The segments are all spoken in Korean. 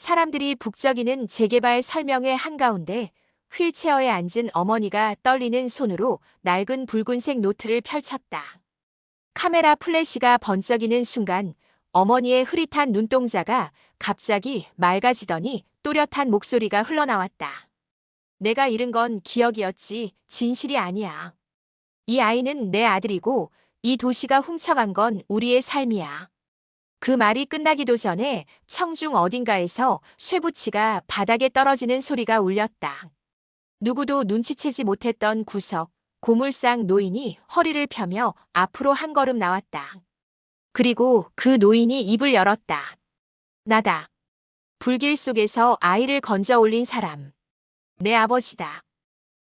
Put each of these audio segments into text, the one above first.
사람들이 북적이는 재개발 설명회 한가운데 휠체어에 앉은 어머니가 떨리는 손으로 낡은 붉은색 노트를 펼쳤다. 카메라 플래시가 번쩍이는 순간 어머니의 흐릿한 눈동자가 갑자기 맑아지더니 또렷한 목소리가 흘러나왔다. 내가 잃은 건 기억이었지 진실이 아니야. 이 아이는 내 아들이고 이 도시가 훔쳐간 건 우리의 삶이야. 그 말이 끝나기도 전에 청중 어딘가에서 쇠붙이가 바닥에 떨어지는 소리가 울렸다. 누구도 눈치채지 못했던 구석, 고물상 노인이 허리를 펴며 앞으로 한 걸음 나왔다. 그리고 그 노인이 입을 열었다. 나다. 불길 속에서 아이를 건져 올린 사람. 내 아버지다.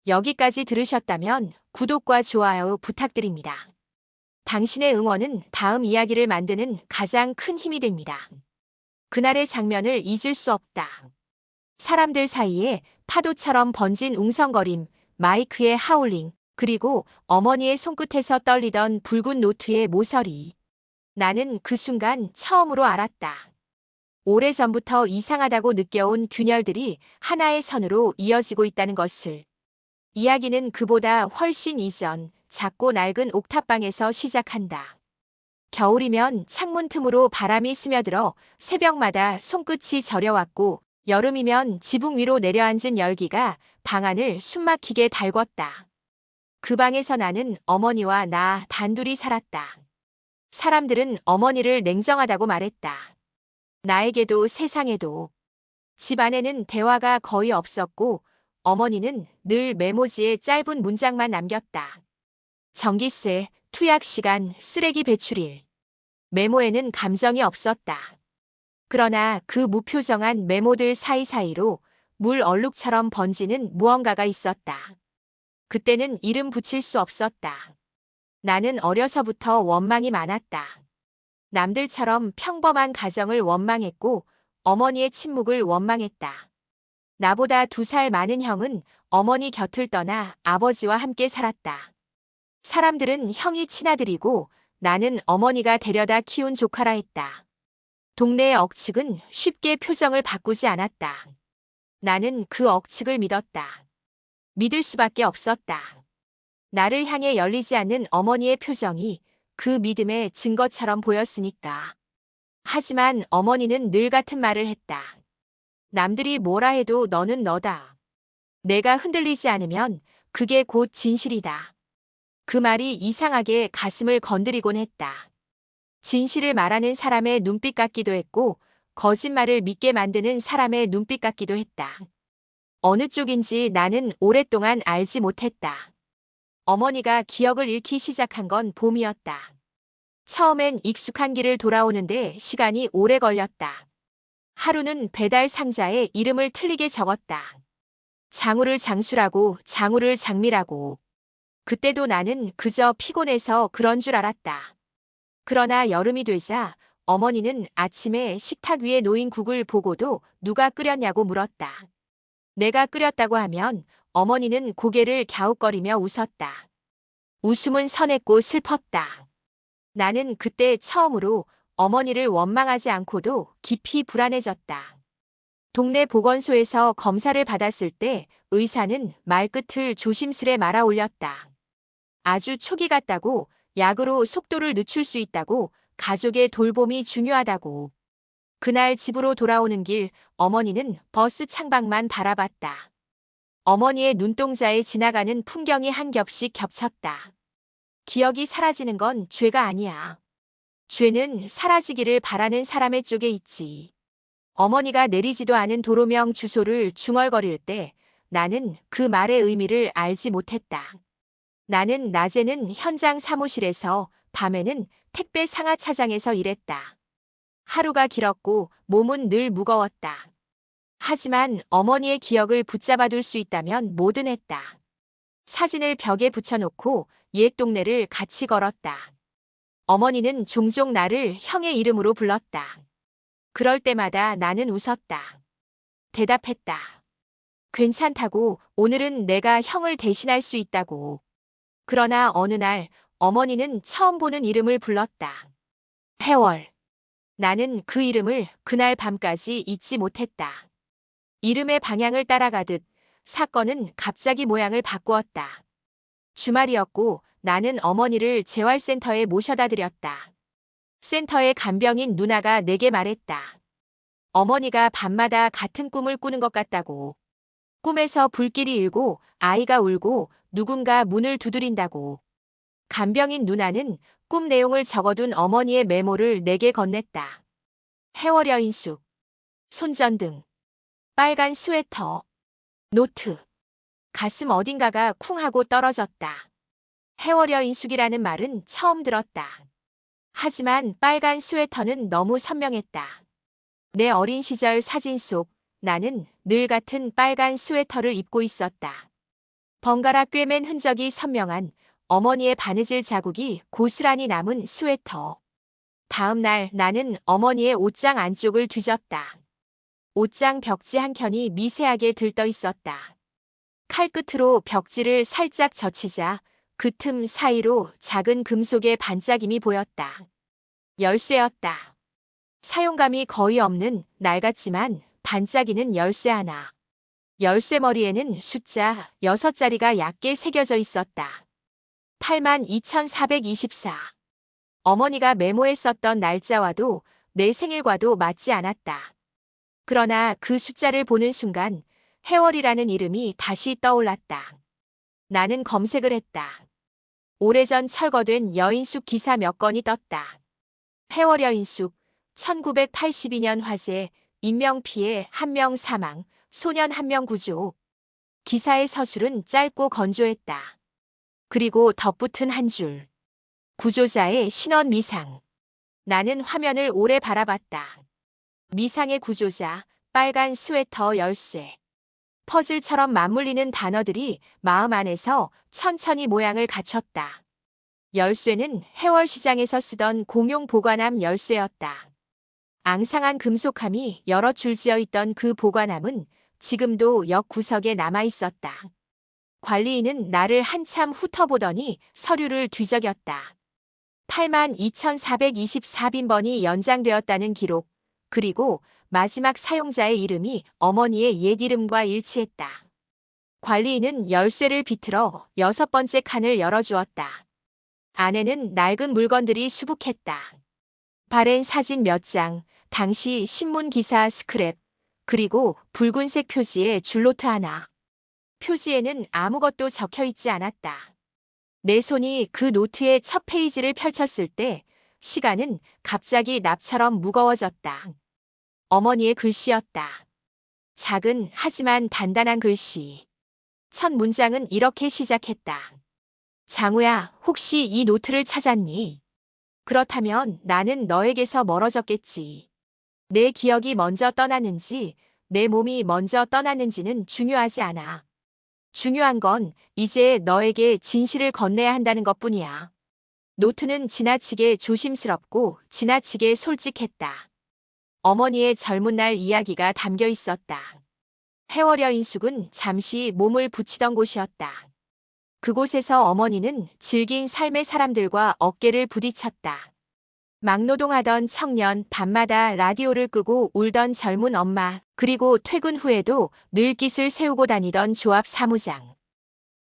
여기까지 들으셨다면 구독과 좋아요 부탁드립니다. 당신의 응원은 다음 이야기를 만드는 가장 큰 힘이 됩니다. 그날의 장면을 잊을 수 없다. 사람들 사이에 파도처럼 번진 웅성거림, 마이크의 하울링, 그리고 어머니의 손끝에서 떨리던 붉은 노트의 모서리. 나는 그 순간 처음으로 알았다. 오래전부터 이상하다고 느껴온 균열들이 하나의 선으로 이어지고 있다는 것을. 이야기는 그보다 훨씬 이전, 작고 낡은 옥탑방에서 시작한다. 겨울이면 창문 틈으로 바람이 스며들어 새벽마다 손끝이 저려왔고, 여름이면 지붕 위로 내려앉은 열기가 방 안을 숨막히게 달궜다. 그 방에서 나는 어머니와 나 단둘이 살았다. 사람들은 어머니를 냉정하다고 말했다. 나에게도 세상에도. 집 안에는 대화가 거의 없었고 어머니는 늘 메모지에 짧은 문장만 남겼다. 전기세, 투약 시간, 쓰레기 배출일. 메모에는 감정이 없었다. 그러나 그 무표정한 메모들 사이사이로 물 얼룩처럼 번지는 무언가가 있었다. 그때는 이름 붙일 수 없었다. 나는 어려서부터 원망이 많았다. 남들처럼 평범한 가정을 원망했고 어머니의 침묵을 원망했다. 나보다 2살 많은 형은 어머니 곁을 떠나 아버지와 함께 살았다. 사람들은 형이 친아들이고 나는 어머니가 데려다 키운 조카라 했다. 동네의 억측은 쉽게 표정을 바꾸지 않았다. 나는 그 억측을 믿었다. 믿을 수밖에 없었다. 나를 향해 열리지 않는 어머니의 표정이 그 믿음의 증거처럼 보였으니까. 하지만 어머니는 늘 같은 말을 했다. 남들이 뭐라 해도 너는 너다. 내가 흔들리지 않으면 그게 곧 진실이다. 그 말이 이상하게 가슴을 건드리곤 했다. 진실을 말하는 사람의 눈빛 같기도 했고 거짓말을 믿게 만드는 사람의 눈빛 같기도 했다. 어느 쪽인지 나는 오랫동안 알지 못했다. 어머니가 기억을 잃기 시작한 건 봄이었다. 처음엔 익숙한 길을 돌아오는데 시간이 오래 걸렸다. 하루는 배달 상자에 이름을 틀리게 적었다. 장우를 장수라고, 장우를 장미라고. 그때도 나는 그저 피곤해서 그런 줄 알았다. 그러나 여름이 되자 어머니는 아침에 식탁 위에 놓인 국을 보고도 누가 끓였냐고 물었다. 내가 끓였다고 하면 어머니는 고개를 갸웃거리며 웃었다. 웃음은 선했고 슬펐다. 나는 그때 처음으로 어머니를 원망하지 않고도 깊이 불안해졌다. 동네 보건소에서 검사를 받았을 때 의사는 말끝을 조심스레 말아 올렸다. 아주 초기 같다고, 약으로 속도를 늦출 수 있다고, 가족의 돌봄이 중요하다고. 그날 집으로 돌아오는 길 어머니는 버스 창밖만 바라봤다. 어머니의 눈동자에 지나가는 풍경이 한 겹씩 겹쳤다. 기억이 사라지는 건 죄가 아니야. 죄는 사라지기를 바라는 사람의 쪽에 있지. 어머니가 내리지도 않은 도로명 주소를 중얼거릴 때 나는 그 말의 의미를 알지 못했다. 나는 낮에는 현장 사무실에서, 밤에는 택배 상하차장에서 일했다. 하루가 길었고 몸은 늘 무거웠다. 하지만 어머니의 기억을 붙잡아둘 수 있다면 뭐든 했다. 사진을 벽에 붙여놓고 옛 동네를 같이 걸었다. 어머니는 종종 나를 형의 이름으로 불렀다. 그럴 때마다 나는 웃었다. 대답했다. 괜찮다고, 오늘은 내가 형을 대신할 수 있다고. 그러나 어느 날 어머니는 처음 보는 이름을 불렀다. 해월. 나는 그 이름을 그날 밤까지 잊지 못했다. 이름의 방향을 따라가듯 사건은 갑자기 모양을 바꾸었다. 주말이었고 나는 어머니를 재활센터에 모셔다 드렸다. 센터의 간병인 누나가 내게 말했다. 어머니가 밤마다 같은 꿈을 꾸는 것 같다고. 꿈에서 불길이 일고 아이가 울고 누군가 문을 두드린다고. 간병인 누나는 꿈 내용을 적어둔 어머니의 메모를 내게 건넸다. 해월여 인숙, 손전등, 빨간 스웨터, 노트. 가슴 어딘가가 쿵 하고 떨어졌다. 해월여 인숙이라는 말은 처음 들었다. 하지만 빨간 스웨터는 너무 선명했다. 내 어린 시절 사진 속 나는 늘 같은 빨간 스웨터를 입고 있었다. 번갈아 꿰맨 흔적이 선명한 어머니의 바느질 자국이 고스란히 남은 스웨터. 다음 날 나는 어머니의 옷장 안쪽을 뒤졌다. 옷장 벽지 한 켠이 미세하게 들떠 있었다. 칼끝으로 벽지를 살짝 젖히자 그 틈 사이로 작은 금속의 반짝임이 보였다. 열쇠였다. 사용감이 거의 없는 낡았지만 반짝이는 열쇠 하나. 열쇠 머리에는 숫자 6자리가 얕게 새겨져 있었다. 82,424. 어머니가 메모에 썼던 날짜와도 내 생일과도 맞지 않았다. 그러나 그 숫자를 보는 순간 해월이라는 이름이 다시 떠올랐다. 나는 검색을 했다. 오래전 철거된 여인숙 기사 몇 건이 떴다. 해월 여인숙, 1982년 화재, 인명피해 1명 사망, 소년 1명 구조. 기사의 서술은 짧고 건조했다. 그리고 덧붙은 한 줄. 구조자의 신원 미상. 나는 화면을 오래 바라봤다. 미상의 구조자, 빨간 스웨터 열쇠. 퍼즐처럼 맞물리는 단어들이 마음 안에서 천천히 모양을 갖췄다. 열쇠는 해월시장에서 쓰던 공용 보관함 열쇠였다. 앙상한 금속함이 여러 줄 지어 있던 그 보관함은 지금도 역 구석에 남아 있었다. 관리인은 나를 한참 훑어보더니 서류를 뒤적였다. 82,424빈번이 연장되었다는 기록, 그리고 마지막 사용자의 이름이 어머니의 옛 이름과 일치했다. 관리인은 열쇠를 비틀어 6번째 칸을 열어주었다. 안에는 낡은 물건들이 수북했다. 바랜 사진 몇 장, 당시 신문 기사 스크랩, 그리고 붉은색 표지의 줄노트 하나. 표지에는 아무것도 적혀 있지 않았다. 내 손이 그 노트의 첫 페이지를 펼쳤을 때 시간은 갑자기 납처럼 무거워졌다. 어머니의 글씨였다. 작은 하지만 단단한 글씨. 첫 문장은 이렇게 시작했다. 장우야, 혹시 이 노트를 찾았니? 그렇다면 나는 너에게서 멀어졌겠지. 내 기억이 먼저 떠났는지, 내 몸이 먼저 떠났는지는 중요하지 않아. 중요한 건 이제 너에게 진실을 건네야 한다는 것뿐이야. 노트는 지나치게 조심스럽고 지나치게 솔직했다. 어머니의 젊은 날 이야기가 담겨 있었다. 해월여 인숙은 잠시 몸을 붙이던 곳이었다. 그곳에서 어머니는 질긴 삶의 사람들과 어깨를 부딪혔다. 막노동하던 청년, 밤마다 라디오를 끄고 울던 젊은 엄마, 그리고 퇴근 후에도 늘 깃을 세우고 다니던 조합 사무장.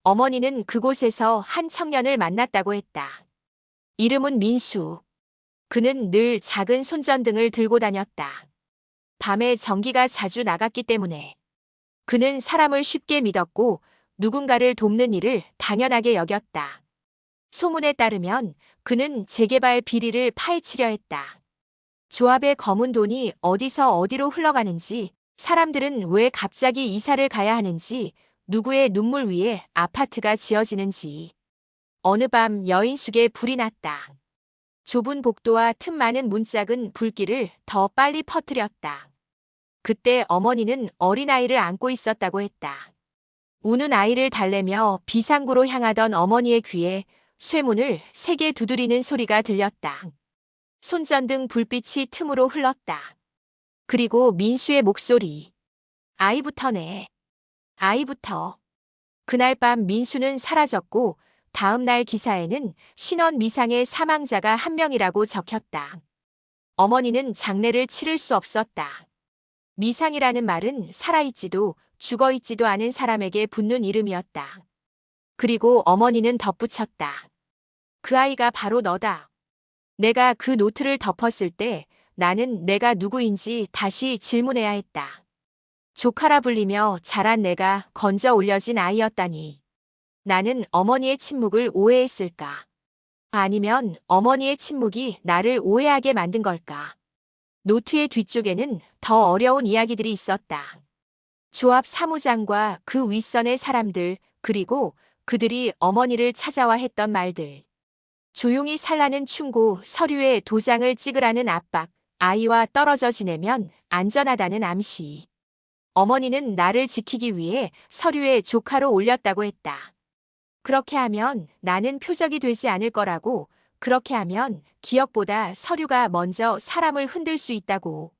어머니는 그곳에서 한 청년을 만났다고 했다. 이름은 민수. 그는 늘 작은 손전등을 들고 다녔다. 밤에 전기가 자주 나갔기 때문에. 그는 사람을 쉽게 믿었고 누군가를 돕는 일을 당연하게 여겼다. 소문에 따르면 그는 재개발 비리를 파헤치려 했다. 조합의 검은 돈이 어디서 어디로 흘러가는지, 사람들은 왜 갑자기 이사를 가야 하는지, 누구의 눈물 위에 아파트가 지어지는지. 어느 밤 여인숙에 불이 났다. 좁은 복도와 틈 많은 문짝은 불길을 더 빨리 퍼뜨렸다. 그때 어머니는 어린아이를 안고 있었다고 했다. 우는 아이를 달래며 비상구로 향하던 어머니의 귀에 쇠문을 세게 두드리는 소리가 들렸다. 손전등 불빛이 틈으로 흘렀다. 그리고 민수의 목소리. 아이부터네. 아이부터. 그날 밤 민수는 사라졌고 다음 날 기사에는 신원 미상의 사망자가 1명이라고 적혔다. 어머니는 장례를 치를 수 없었다. 미상이라는 말은 살아있지도 죽어있지도 않은 사람에게 붙는 이름이었다. 그리고 어머니는 덧붙였다. 그 아이가 바로 너다. 내가 그 노트를 덮었을 때 나는 내가 누구인지 다시 질문해야 했다. 조카라 불리며 자란 내가 건져 올려진 아이였다니. 나는 어머니의 침묵을 오해했을까? 아니면 어머니의 침묵이 나를 오해하게 만든 걸까? 노트의 뒤쪽에는 더 어려운 이야기들이 있었다. 조합 사무장과 그 윗선의 사람들, 그리고 그들이 어머니를 찾아와 했던 말들. 조용히 살라는 충고, 서류에 도장을 찍으라는 압박, 아이와 떨어져 지내면 안전하다는 암시. 어머니는 나를 지키기 위해 서류에 조카로 올렸다고 했다. 그렇게 하면 나는 표적이 되지 않을 거라고, 그렇게 하면 기억보다 서류가 먼저 사람을 흔들 수 있다고.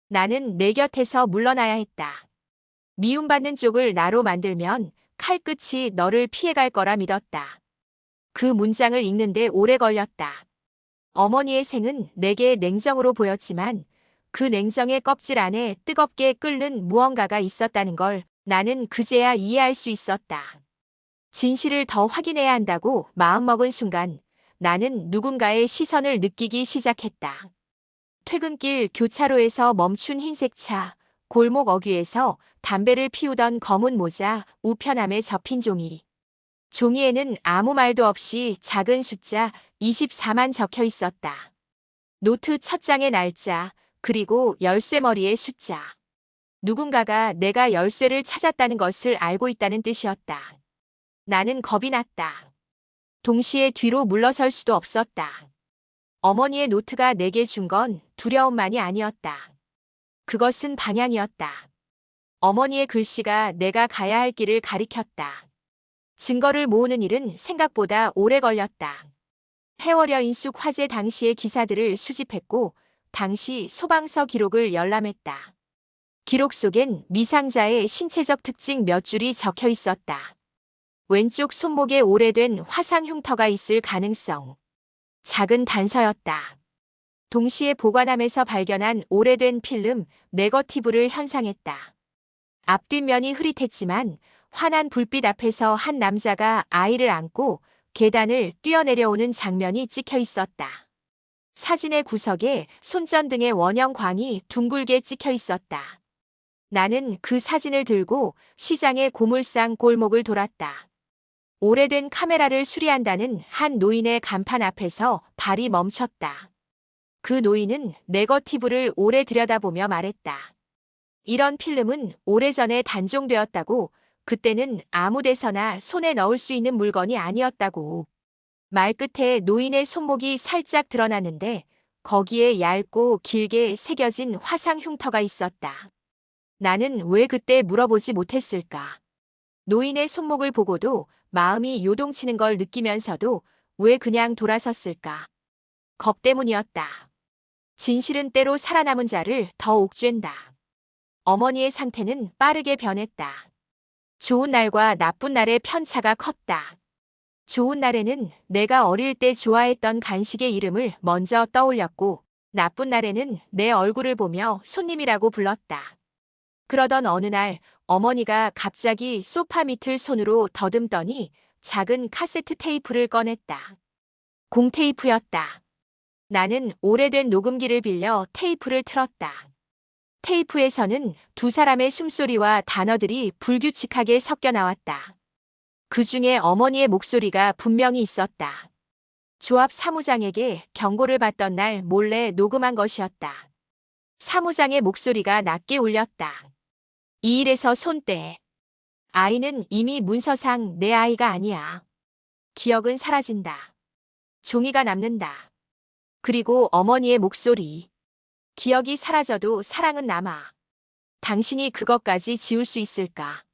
나는 내 곁에서 물러나야 했다. 미움받는 쪽을 나로 만들면 칼끝이 너를 피해갈 거라 믿었다. 그 문장을 읽는데 오래 걸렸다. 어머니의 생은 내게 냉정으로 보였지만 그 냉정의 껍질 안에 뜨겁게 끓는 무언가가 있었다는 걸 나는 그제야 이해할 수 있었다. 진실을 더 확인해야 한다고 마음먹은 순간 나는 누군가의 시선을 느끼기 시작했다. 퇴근길 교차로에서 멈춘 흰색 차, 골목 어귀에서 담배를 피우던 검은 모자, 우편함에 접힌 종이. 종이에는 아무 말도 없이 작은 숫자 24만 적혀 있었다. 노트 첫 장의 날짜, 그리고 열쇠머리의 숫자. 누군가가 내가 열쇠를 찾았다는 것을 알고 있다는 뜻이었다. 나는 겁이 났다. 동시에 뒤로 물러설 수도 없었다. 어머니의 노트가 내게 준 건 두려움만이 아니었다. 그것은 방향이었다. 어머니의 글씨가 내가 가야 할 길을 가리켰다. 증거를 모으는 일은 생각보다 오래 걸렸다. 해월여 인숙 화재 당시의 기사들을 수집했고 당시 소방서 기록을 열람했다. 기록 속엔 미상자의 신체적 특징 몇 줄이 적혀 있었다. 왼쪽 손목에 오래된 화상 흉터가 있을 가능성. 작은 단서였다. 동시에 보관함에서 발견한 오래된 필름, 네거티브를 현상했다. 앞뒷면이 흐릿했지만 환한 불빛 앞에서 한 남자가 아이를 안고 계단을 뛰어내려오는 장면이 찍혀 있었다. 사진의 구석에 손전등의 원형광이 둥글게 찍혀 있었다. 나는 그 사진을 들고 시장의 고물상 골목을 돌았다. 오래된 카메라를 수리한다는 한 노인의 간판 앞에서 발이 멈췄다. 그 노인은 네거티브를 오래 들여다보며 말했다. 이런 필름은 오래전에 단종되었다고, 그때는 아무 데서나 손에 넣을 수 있는 물건이 아니었다고. 말끝에 노인의 손목이 살짝 드러났는데 거기에 얇고 길게 새겨진 화상 흉터가 있었다. 나는 왜 그때 물어보지 못했을까? 노인의 손목을 보고도 마음이 요동치는 걸 느끼면서도 왜 그냥 돌아섰을까? 겁 때문이었다. 진실은 때로 살아남은 자를 더 옥죄다. 어머니의 상태는 빠르게 변했다. 좋은 날과 나쁜 날의 편차가 컸다. 좋은 날에는 내가 어릴 때 좋아했던 간식의 이름을 먼저 떠올렸고, 나쁜 날에는 내 얼굴을 보며 손님이라고 불렀다. 그러던 어느 날 어머니가 갑자기 소파 밑을 손으로 더듬더니 작은 카세트 테이프를 꺼냈다. 공테이프였다. 나는 오래된 녹음기를 빌려 테이프를 틀었다. 테이프에서는 두 사람의 숨소리와 단어들이 불규칙하게 섞여 나왔다. 그 중에 어머니의 목소리가 분명히 있었다. 조합 사무장에게 경고를 받던 날 몰래 녹음한 것이었다. 사무장의 목소리가 낮게 울렸다. 이 일에서 손 떼. 아이는 이미 문서상 내 아이가 아니야. 기억은 사라진다. 종이가 남는다. 그리고 어머니의 목소리. 기억이 사라져도 사랑은 남아. 당신이 그것까지 지울 수 있을까?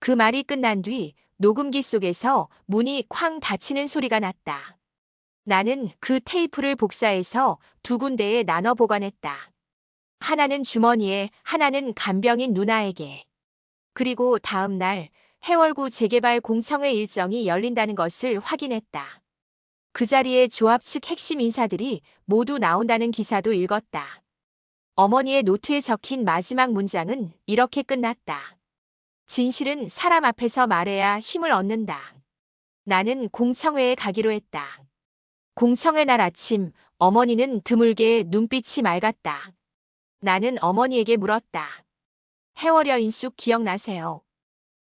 그 말이 끝난 뒤 녹음기 속에서 문이 쾅 닫히는 소리가 났다. 나는 그 테이프를 복사해서 두 군데에 나눠 보관했다. 하나는 주머니에, 하나는 간병인 누나에게. 그리고 다음 날 해월구 재개발 공청회 일정이 열린다는 것을 확인했다. 그 자리에 조합 측 핵심 인사들이 모두 나온다는 기사도 읽었다. 어머니의 노트에 적힌 마지막 문장은 이렇게 끝났다. 진실은 사람 앞에서 말해야 힘을 얻는다. 나는 공청회에 가기로 했다. 공청회 날 아침 어머니는 드물게 눈빛이 맑았다. 나는 어머니에게 물었다. 해월여 인숙 기억나세요?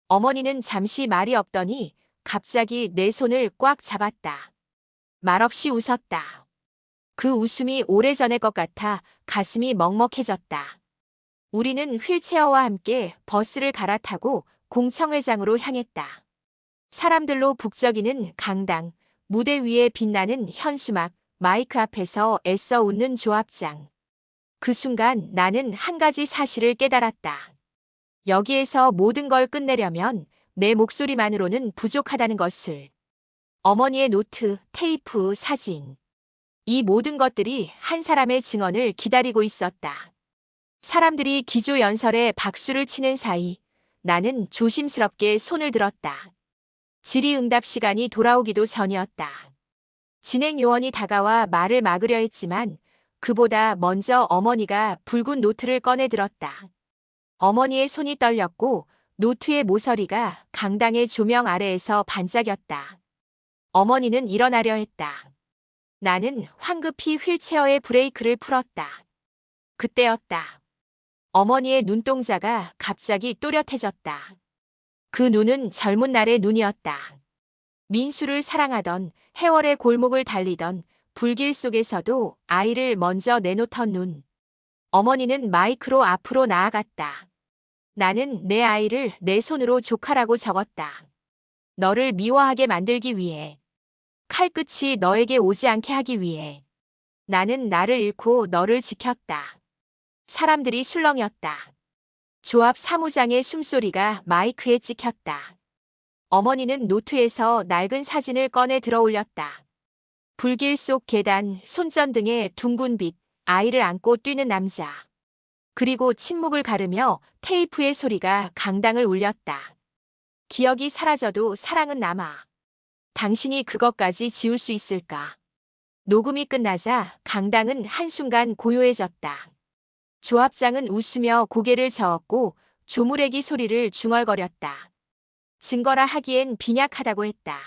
어머니는 잠시 말이 없더니 갑자기 내 손을 꽉 잡았다. 말없이 웃었다. 그 웃음이 오래전의 것 같아 가슴이 먹먹해졌다. 우리는 휠체어와 함께 버스를 갈아타고 공청회장으로 향했다. 사람들로 북적이는 강당, 무대 위에 빛나는 현수막, 마이크 앞에서 애써 웃는 조합장. 그 순간 나는 한 가지 사실을 깨달았다. 여기에서 모든 걸 끝내려면 내 목소리만으로는 부족하다는 것을. 어머니의 노트, 테이프, 사진. 이 모든 것들이 한 사람의 증언을 기다리고 있었다. 사람들이 기조연설에 박수를 치는 사이 나는 조심스럽게 손을 들었다. 질의응답 시간이 돌아오기도 전이었다. 진행 요원이 다가와 말을 막으려 했지만 그보다 먼저 어머니가 붉은 노트를 꺼내 들었다. 어머니의 손이 떨렸고 노트의 모서리가 강당의 조명 아래에서 반짝였다. 어머니는 일어나려 했다. 나는 황급히 휠체어의 브레이크를 풀었다. 그때였다. 어머니의 눈동자가 갑자기 또렷해졌다. 그 눈은 젊은 날의 눈이었다. 민수를 사랑하던, 해월의 골목을 달리던 불길 속에서도 아이를 먼저 내놓던 눈. 어머니는 마이크로 앞으로 나아갔다. 나는 내 아이를 내 손으로 조카라고 적었다. 너를 미워하게 만들기 위해. 칼끝이 너에게 오지 않게 하기 위해. 나는 나를 잃고 너를 지켰다. 사람들이 술렁였다. 조합 사무장의 숨소리가 마이크에 찍혔다. 어머니는 노트에서 낡은 사진을 꺼내 들어 올렸다. 불길 속 계단, 손전등에 둥근 빛, 아이를 안고 뛰는 남자. 그리고 침묵을 가르며 테이프의 소리가 강당을 울렸다. 기억이 사라져도 사랑은 남아. 당신이 그것까지 지울 수 있을까? 녹음이 끝나자 강당은 한순간 고요해졌다. 조합장은 웃으며 고개를 저었고 조무래기 소리를 중얼거렸다. 증거라 하기엔 빈약하다고 했다.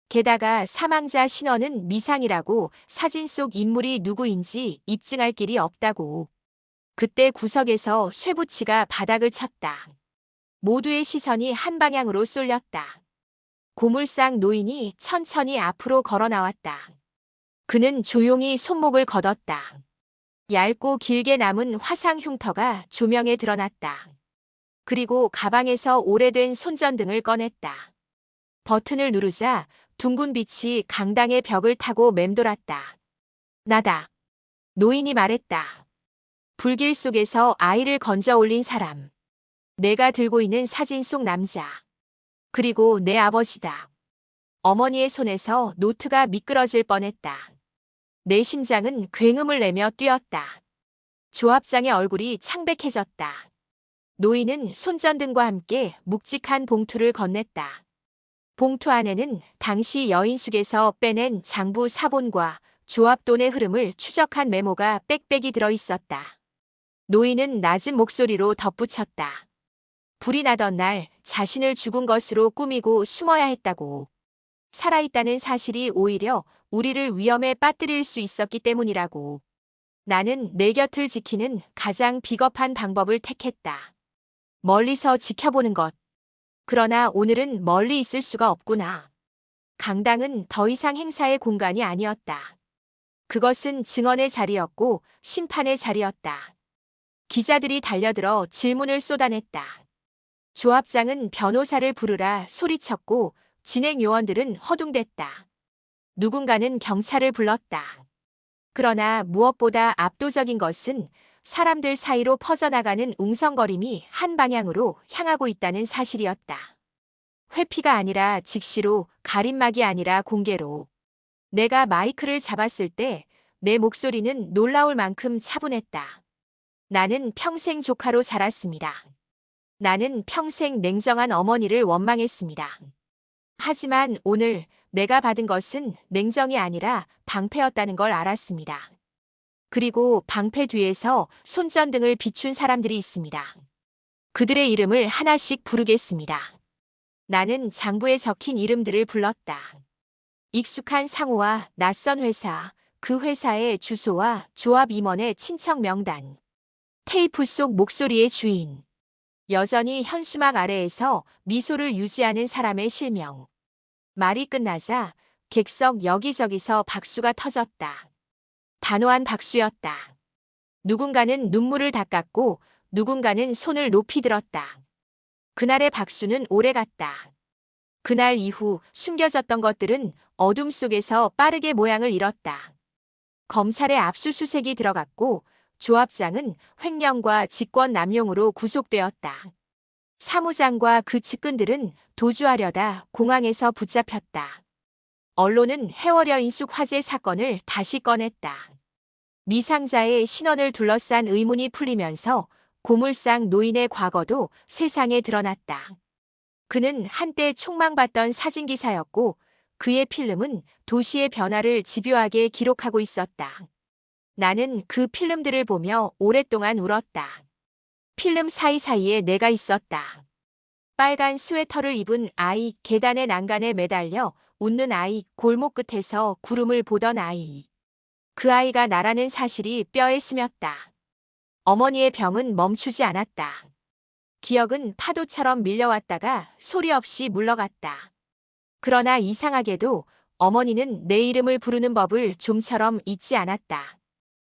게다가 사망자 신원은 미상이라고 사진 속 인물이 누구인지 입증할 길이 없다고. 그때 구석에서 쇠붙이가 바닥을 쳤다. 모두의 시선이 한 방향으로 쏠렸다. 고물상 노인이 천천히 앞으로 걸어 나왔다. 그는 조용히 손목을 걷었다. 얇고 길게 남은 화상 흉터가 조명에 드러났다. 그리고 가방에서 오래된 손전등을 꺼냈다. 버튼을 누르자 둥근 빛이 강당의 벽을 타고 맴돌았다. 나다. 노인이 말했다. 불길 속에서 아이를 건져 올린 사람. 내가 들고 있는 사진 속 남자. 그리고 내 아버지다. 어머니의 손에서 노트가 미끄러질 뻔했다. 내 심장은 굉음을 내며 뛰었다. 조합장의 얼굴이 창백해졌다. 노인은 손전등과 함께 묵직한 봉투를 건넸다. 봉투 안에는 당시 여인숙에서 빼낸 장부 사본과 조합돈의 흐름을 추적한 메모가 빽빽이 들어있었다. 노인은 낮은 목소리로 덧붙였다. 불이 나던 날 자신을 죽은 것으로 꾸미고 숨어야 했다고. 살아있다는 사실이 오히려 우리를 위험에 빠뜨릴 수 있었기 때문이라고. 나는 내 곁을 지키는 가장 비겁한 방법을 택했다. 멀리서 지켜보는 것. 그러나 오늘은 멀리 있을 수가 없구나. 강당은 더 이상 행사의 공간이 아니었다. 그것은 증언의 자리였고 심판의 자리였다. 기자들이 달려들어 질문을 쏟아냈다. 조합장은 변호사를 부르라 소리쳤고 진행 요원들은 허둥댔다. 누군가는 경찰을 불렀다. 그러나 무엇보다 압도적인 것은 사람들 사이로 퍼져나가는 웅성거림이 한 방향으로 향하고 있다는 사실이었다. 회피가 아니라 직시로, 가림막이 아니라 공개로. 내가 마이크를 잡았을 때 내 목소리는 놀라울 만큼 차분했다. 나는 평생 조카로 자랐습니다. 나는 평생 냉정한 어머니를 원망했습니다. 하지만 오늘 내가 받은 것은 냉정이 아니라 방패였다는 걸 알았습니다. 그리고 방패 뒤에서 손전등을 비춘 사람들이 있습니다. 그들의 이름을 하나씩 부르겠습니다. 나는 장부에 적힌 이름들을 불렀다. 익숙한 상호와 낯선 회사, 그 회사의 주소와 조합 임원의 친척 명단. 테이프 속 목소리의 주인. 여전히 현수막 아래에서 미소를 유지하는 사람의 실명. 말이 끝나자 객석 여기저기서 박수가 터졌다. 단호한 박수였다. 누군가는 눈물을 닦았고 누군가는 손을 높이 들었다. 그날의 박수는 오래갔다. 그날 이후 숨겨졌던 것들은 어둠 속에서 빠르게 모양을 잃었다. 검찰의 압수수색이 들어갔고 조합장은 횡령과 직권 남용으로 구속되었다. 사무장과 그 측근들은 도주하려다 공항에서 붙잡혔다. 언론은 해월여 인숙 화재 사건을 다시 꺼냈다. 미상자의 신원을 둘러싼 의문이 풀리면서 고물상 노인의 과거도 세상에 드러났다. 그는 한때 촉망받던 사진기사였고 그의 필름은 도시의 변화를 집요하게 기록하고 있었다. 나는 그 필름들을 보며 오랫동안 울었다. 필름 사이사이에 내가 있었다. 빨간 스웨터를 입은 아이, 계단의 난간에 매달려 웃는 아이, 골목 끝에서 구름을 보던 아이. 그 아이가 나라는 사실이 뼈에 스몄다. 어머니의 병은 멈추지 않았다. 기억은 파도처럼 밀려왔다가 소리 없이 물러갔다. 그러나 이상하게도 어머니는 내 이름을 부르는 법을 좀처럼 잊지 않았다.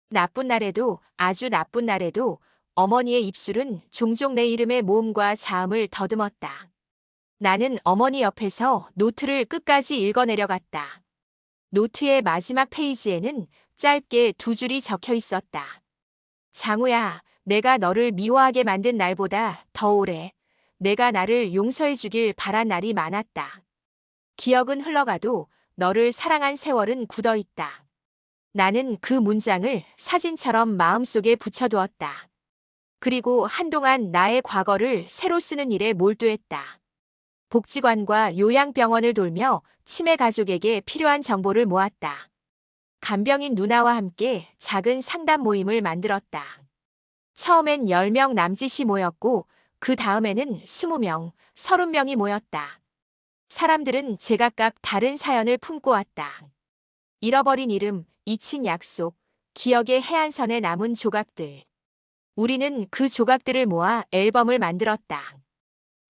나쁜 날에도, 아주 나쁜 날에도 어머니의 입술은 종종 내 이름의 모음과 자음을 더듬었다. 나는 어머니 옆에서 노트를 끝까지 읽어내려갔다. 노트의 마지막 페이지에는 짧게 2줄이 적혀 있었다. 장우야, 내가 너를 미워하게 만든 날보다 더 오래 내가 나를 용서해 주길 바란 날이 많았다. 기억은 흘러가도 너를 사랑한 세월은 굳어있다. 나는 그 문장을 사진처럼 마음속에 붙여두었다. 그리고 한동안 나의 과거를 새로 쓰는 일에 몰두했다. 복지관과 요양병원을 돌며 치매 가족에게 필요한 정보를 모았다. 간병인 누나와 함께 작은 상담 모임을 만들었다. 처음엔 10명 남짓이 모였고 그 다음에는 20명, 30명이 모였다. 사람들은 제각각 다른 사연을 품고 왔다. 잃어버린 이름, 잊힌 약속, 기억의 해안선에 남은 조각들. 우리는 그 조각들을 모아 앨범을 만들었다.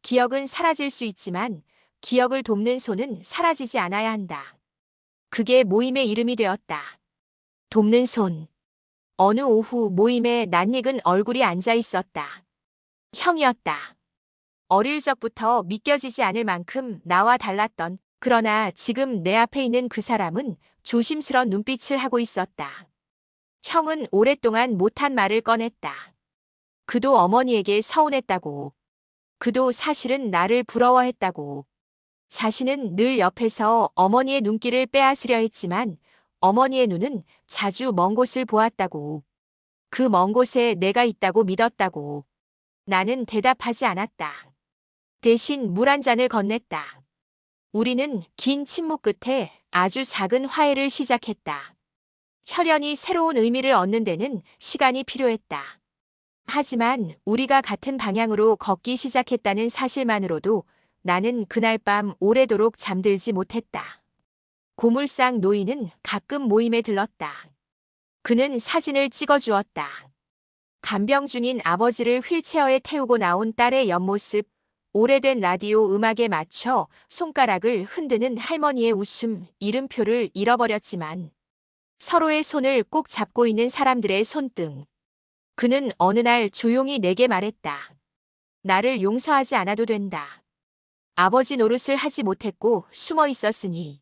기억은 사라질 수 있지만 기억을 돕는 손은 사라지지 않아야 한다. 그게 모임의 이름이 되었다. 돕는 손. 어느 오후 모임에 낯익은 얼굴이 앉아 있었다. 형이었다. 어릴 적부터 믿겨지지 않을 만큼 나와 달랐던, 그러나 지금 내 앞에 있는 그 사람은 조심스런 눈빛을 하고 있었다. 형은 오랫동안 못한 말을 꺼냈다. 그도 어머니에게 서운했다고. 그도 사실은 나를 부러워했다고. 자신은 늘 옆에서 어머니의 눈길을 빼앗으려 했지만 어머니의 눈은 자주 먼 곳을 보았다고. 그 먼 곳에 내가 있다고 믿었다고. 나는 대답하지 않았다. 대신 물 한 잔을 건넸다. 우리는 긴 침묵 끝에 아주 작은 화해를 시작했다. 혈연이 새로운 의미를 얻는 데는 시간이 필요했다. 하지만 우리가 같은 방향으로 걷기 시작했다는 사실만으로도 나는 그날 밤 오래도록 잠들지 못했다. 고물상 노인은 가끔 모임에 들렀다. 그는 사진을 찍어주었다. 간병 중인 아버지를 휠체어에 태우고 나온 딸의 옆모습, 오래된 라디오 음악에 맞춰 손가락을 흔드는 할머니의 웃음, 이름표를 잃어버렸지만 서로의 손을 꼭 잡고 있는 사람들의 손등. 그는 어느 날 조용히 내게 말했다. 나를 용서하지 않아도 된다. 아버지 노릇을 하지 못했고 숨어 있었으니.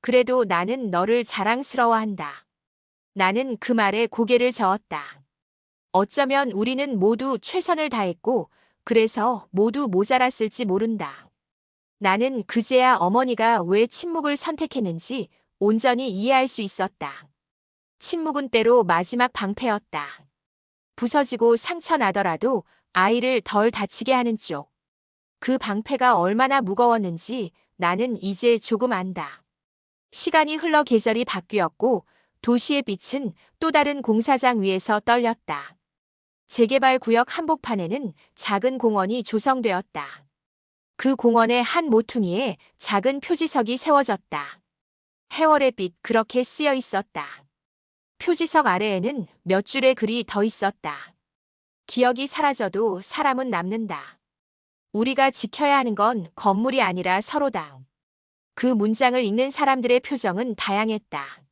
그래도 나는 너를 자랑스러워한다. 나는 그 말에 고개를 저었다. 어쩌면 우리는 모두 최선을 다했고 그래서 모두 모자랐을지 모른다. 나는 그제야 어머니가 왜 침묵을 선택했는지 온전히 이해할 수 있었다. 침묵은 때로 마지막 방패였다. 부서지고 상처 나더라도 아이를 덜 다치게 하는 쪽. 그 방패가 얼마나 무거웠는지 나는 이제 조금 안다. 시간이 흘러 계절이 바뀌었고 도시의 빛은 또 다른 공사장 위에서 떨렸다. 재개발 구역 한복판에는 작은 공원이 조성되었다. 그 공원의 한 모퉁이에 작은 표지석이 세워졌다. 해월의 빛 그렇게 쓰여 있었다. 표지석 아래에는 몇 줄의 글이 더 있었다. 기억이 사라져도 사람은 남는다. 우리가 지켜야 하는 건 건물이 아니라 서로다. 그 문장을 읽는 사람들의 표정은 다양했다.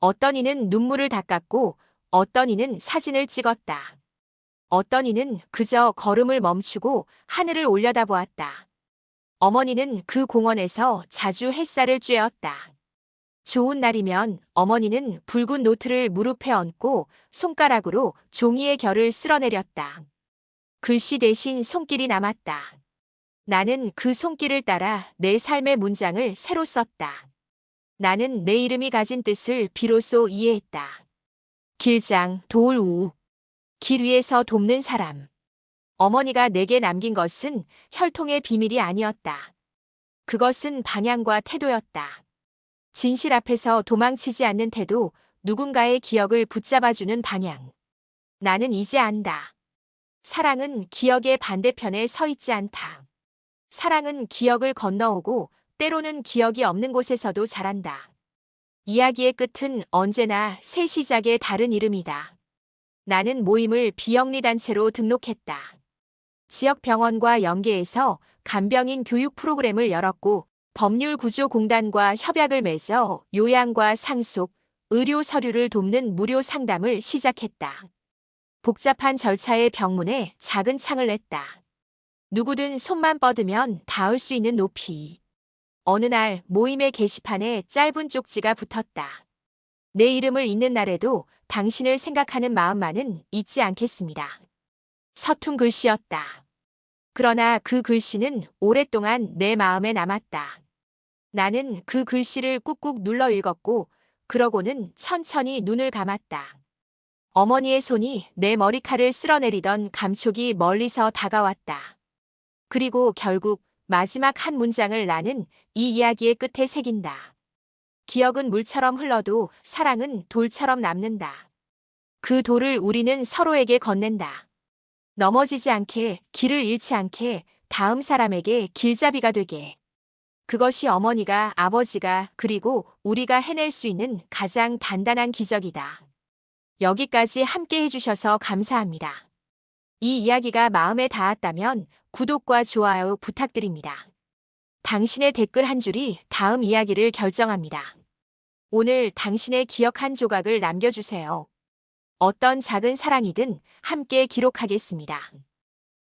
어떤 이는 눈물을 닦았고 어떤 이는 사진을 찍었다. 어떤 이는 그저 걸음을 멈추고 하늘을 올려다보았다. 어머니는 그 공원에서 자주 햇살을 쬐었다. 좋은 날이면 어머니는 붉은 노트를 무릎에 얹고 손가락으로 종이의 결을 쓸어내렸다. 글씨 대신 손길이 남았다. 나는 그 손길을 따라 내 삶의 문장을 새로 썼다. 나는 내 이름이 가진 뜻을 비로소 이해했다. 길장, 도울 길 위에서 돕는 사람. 어머니가 내게 남긴 것은 혈통의 비밀이 아니었다. 그것은 방향과 태도였다. 진실 앞에서 도망치지 않는 태도, 누군가의 기억을 붙잡아주는 방향. 나는 이제 안다. 사랑은 기억의 반대편에 서 있지 않다. 사랑은 기억을 건너오고 때로는 기억이 없는 곳에서도 자란다. 이야기의 끝은 언제나 새 시작의 다른 이름이다. 나는 모임을 비영리단체로 등록했다. 지역병원과 연계해서 간병인 교육 프로그램을 열었고 법률구조공단과 협약을 맺어 요양과 상속, 의료 서류를 돕는 무료 상담을 시작했다. 복잡한 절차의 병문에 작은 창을 냈다. 누구든 손만 뻗으면 닿을 수 있는 높이. 어느 날 모임의 게시판에 짧은 쪽지가 붙었다. 내 이름을 잊는 날에도 당신을 생각하는 마음만은 잊지 않겠습니다. 서툰 글씨였다. 그러나 그 글씨는 오랫동안 내 마음에 남았다. 나는 그 글씨를 꾹꾹 눌러 읽었고 그러고는 천천히 눈을 감았다. 어머니의 손이 내 머리칼을 쓸어내리던 감촉이 멀리서 다가왔다. 그리고 결국 마지막 한 문장을 나는 이 이야기의 끝에 새긴다. 기억은 물처럼 흘러도 사랑은 돌처럼 남는다. 그 돌을 우리는 서로에게 건넨다. 넘어지지 않게, 길을 잃지 않게, 다음 사람에게 길잡이가 되게. 그것이 어머니가, 아버지가, 그리고 우리가 해낼 수 있는 가장 단단한 기적이다. 여기까지 함께 해주셔서 감사합니다. 이 이야기가 마음에 닿았다면 구독과 좋아요 부탁드립니다. 당신의 댓글 한 줄이 다음 이야기를 결정합니다. 오늘 당신의 기억 한 조각을 남겨주세요. 어떤 작은 사랑이든 함께 기록하겠습니다.